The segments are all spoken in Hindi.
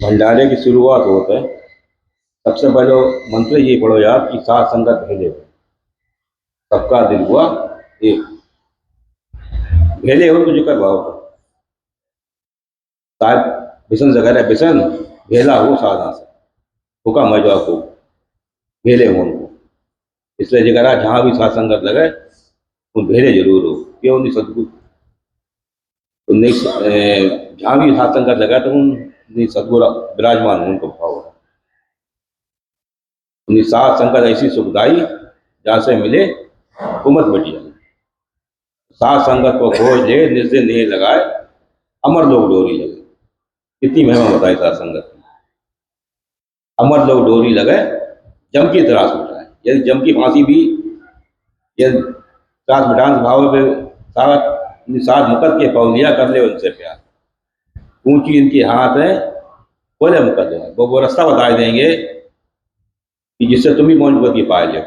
भंडारे की शुरुआत होता है। सबसे पहले मंत्र ये पढ़ो यार कि सात संगत भेले सबका दिल हुआ एक। भेले हो तो जिक्र भाव साहब बिसन जगह बिसन भेला हो साधा से हुक्म है जो आपको भेले हो उनको। इसलिए जगह जहाँ भी सात संगत लगे उन भेले जरूर हो क्यों नहीं सदगुरु उन्हें जहाँ भी सात संगत लगा तो उन सदगुरु विराजमान हो उनको भाव है। उन्हें सात संगत ऐसी सुखदाई जहाँ से मिले कुमत बटिया। सात संगत को खोज ले निर्जन नहीं लगाए अमर लोग डोरी लगे। कितनी महिमा बताई सात संगत की। अमर लोग डोरी लगे जम की तरास उठाए। यदि जम की फांसी भी यदि सात मिटान भाव पे सात सात मुकद के पौलिया कर ले उनसे प्यार। ऊंची इनकी हाथ है बोले मुकद है वो रास्ता बता देंगे कि जिससे तुम ही मौज की पाए जाओ।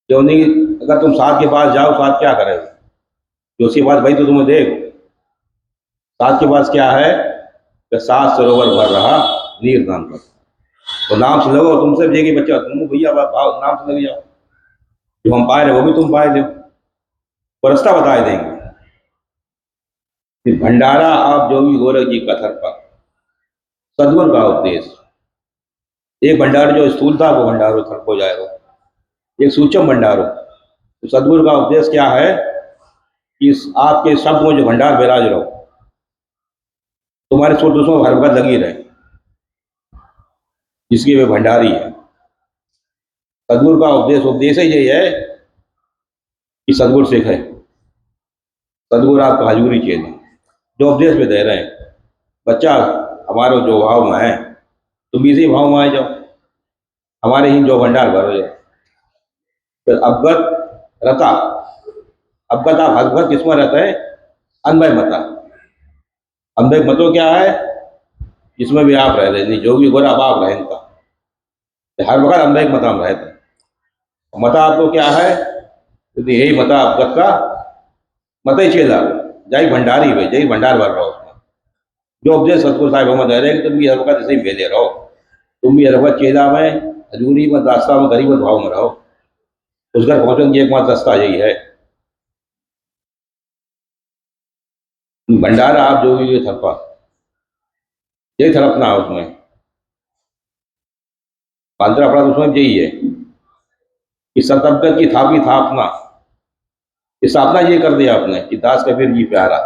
क्यों नहीं अगर तुम साथ के पास जाओ साथ क्या करेगा जो उसके पास भाई तो तुम्हें देगा। साथ के पास क्या है कि सात सरोवर भर रहा नीर नाम पर तो नाम से लगो तुमसे भी बच्चा तुम भैया नाम से लग जाओ। जो हम पाए रहे वो भी तुम पाए दो वो रास्ता बता देंगे। फिर भंडारा आप जो भी गोरख जी कथर पर सदगुरु का उपदेश। एक भंडार जो स्थूल था वो भंडारो थर्प हो जाएगा। एक सूक्ष्म भंडारो तो सदगुरु का उपदेश क्या है कि आपके शब्द में जो भंडार विराज रहो तुम्हारे सुर दुश्मन हर वक्त लगी रहे जिसकी वे भंडारी है। सदगुरु का उपदेश ही यही है कि सदगुरु सीखे। सदगुरु आपका हजूरी चेले जो उपदेश में दे रहे हैं बच्चा हमारे जो भाव में है तुम इसी भाव में आ जाओ हमारे ही जो भंडार भरो जाओ। फिर अवगत रता अवगत आप अवगत किसमें रहता है अनवय मता। अनवय मतो क्या है जिसमें भी आप रह रहे नहीं जो भी गोरा अब आप रहे इनका हर वक्त अनवय मता में रहते हैं। मता आपको क्या है यदि यही मता अवगत का मत ही चेला जाई भंडारी भाई जय भंडार भर रहा उसमें जो उपदेश सतगुरु साहिब हम दे रहे हैं कि तुम भी हर वक्त ऐसे ही भेजे रहो। तुम भी हर वक्त चेला में हजूरी में रास्ता में गरीब भाव में रहो। उस घर पहुंचने की एकमात्र रास्ता यही है। भंडारा आप जो भी थरपा यही थरपना उसमें पांचरा अपराध उसमें यही है कि सतबगत की थापी थापना स्थापना ये कर दिया आपने कि दास कबीर जी प्यारा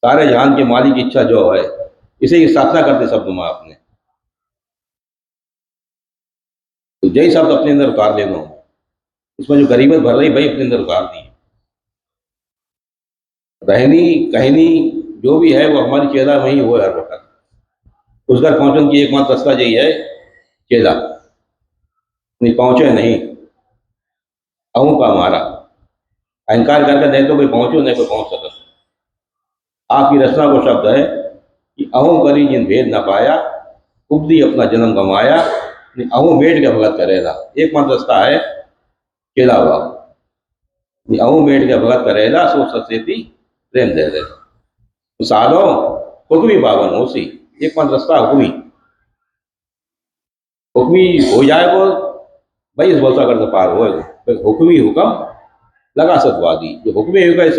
सारे जहान के मालिक की इच्छा जो है इसे स्थापना करते शब्द में आपने तो यही शब्द अपने अंदर उतार लेना। इसमें जो गरीबत भर रही भाई अपने अंदर उतार दी। रहनी कहनी जो भी है वो हमारी चेला में ही हो हर वक्त। उस घर पहुंचने की एकमात्र रास्ता यही है चेला नहीं पहुंचे नहीं अहू का हमारा अहंकार करके नहीं तो कोई पहुंचो नहीं कोई पहुंच सकता। आपकी रचना को शब्द है कि अहू करी जिन भेद न पाया उपदी अपना जन्म गंवाया अहू मेट के भगत करेला। एकमात्र रास्ता है चेला हुआ अहू मेट के भगत करेला सो सचेती प्रेम दे दे साधो हुक्मी पावन होसी। एकमात्र रास्ता हुक्मी हो जाए वो भाई इस भौसा कर पार होएगा। हुक्मी हुक्म लगा सतवादी जो हुक्मी होगा इस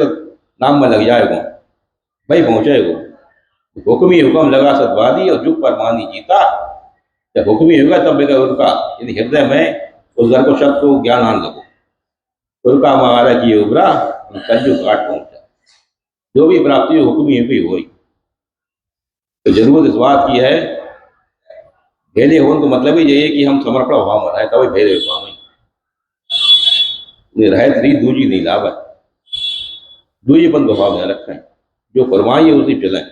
नाम में लग जाएगा भाई पहुंचेगा। हुक्मी हुक्म लगा सतवादी और जुग पर मानी जीता। जब हुक्मी होगा तब बेगा उनका यदि हृदय में उस घर को शब्द को ज्ञान आन लगो उनका महारा की उबरा कंजू घाट पहुंचा। जो भी प्राप्ति हो हुक्मी हुई तो जरूरत इस बात की है भेदे होने को मतलब ही यही है कि हम समर्पण भाव में रहे तभी भेदे भाव में रहे त्री दूजी नहीं लाभ है। दूजीपन को भाव में रखें जो फरमाई है उसी चलें।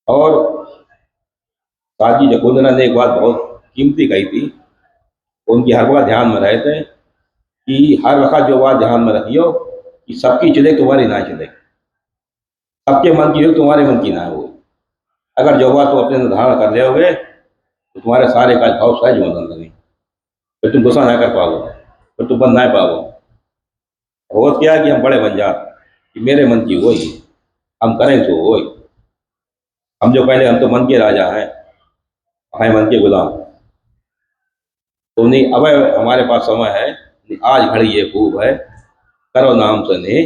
और साजी जकोंदरा ने एक बात बहुत कीमती कही थी उनकी हर वक्त ध्यान में रहे थे कि हर वक्त जो बात ध्यान में रखियो कि सबकी चले तुम्हारी ना चले सबके मन की हो तुम्हारे मन की ना हो। अगर जो बात तुम अपने निर्धारण कर ले तो तुम्हारे सारे का भाव सहज बदल लगे फिर तुम गुस्सा ना कर पाओ फिर तुम बंद ना पाओ। हो क्या कि हम बड़े बन जाते कि मेरे मन की वही हम करें तो हो। हम जो पहले, हम तो मन के राजा हैं, है मन के गुलाम। तो नहीं, अब हमारे पास समय है, आज घड़ी ये खूब है, करो नाम सने,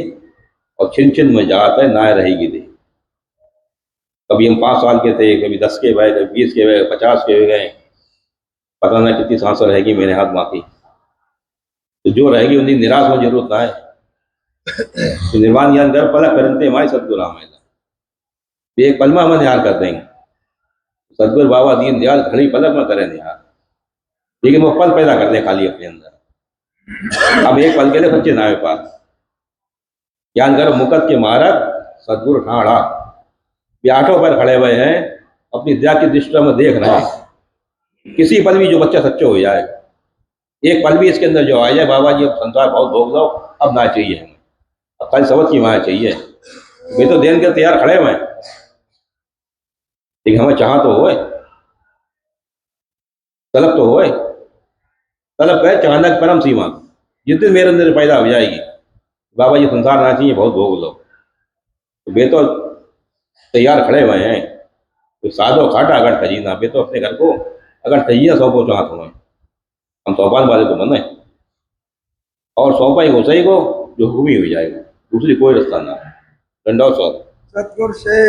और छिन छिन में जात है ना रहेगी दे। कभी हम 5 साल के थे, कभी 10 के भए, कभी 20 के भए, 50 के गए, पता ना कितनी सांसें रहेगी मेरे हाथ बाकी। तो जो रहेगी उन्हें निराश होने जरूरत ना है। तो निर्वाण ज्ञान कर पलक करते हमारे सदगुरु राम एक पलमा में ध्यान कर देंगे। सदगुरु बाबा दीन दयाल घड़ी पलक में करें ध्यान, लेकिन वो पल पैदा कर ले खाली अपने अंदर। अब एक पल के लिए बच्चे ना आए पास ज्ञान कर मुकत के मारक सदगुरु ठाड़ा भी आठों पर खड़े हुए हैं, अपनी दया की दृष्टि में देख रहे हैं। किसी पल भी जो बच्चा सच्चो हो जाए, एक पल भी इसके अंदर जो आ जाए, बाबा जी अब संसार बहुत भोग लो, अब ना चाहिए हमें, अब कल सबक की माया चाहिए। वे तो देन के तैयार खड़े हुए हैं, लेकिन हमें चाह तो होए, तलब तो होए। तलब है चाहना परम सीमा, जिस दिन मेरे अंदर पैदा हो जाएगी, बाबा जी संसार ना चाहिए, बहुत भोग लो, तो वे तो तैयार खड़े हुए हैं। तो साधो खाटा अगर खजीना, वे तो अपने घर को अगर तैयार सौंपो चाहत हुए, हम सौपान वाले को बने और सौंपा ही गोसाई को, जो हुक्म ही हो जाएगा, दूसरी कोई रास्ता ना है। दंडो सौ सतगुरु से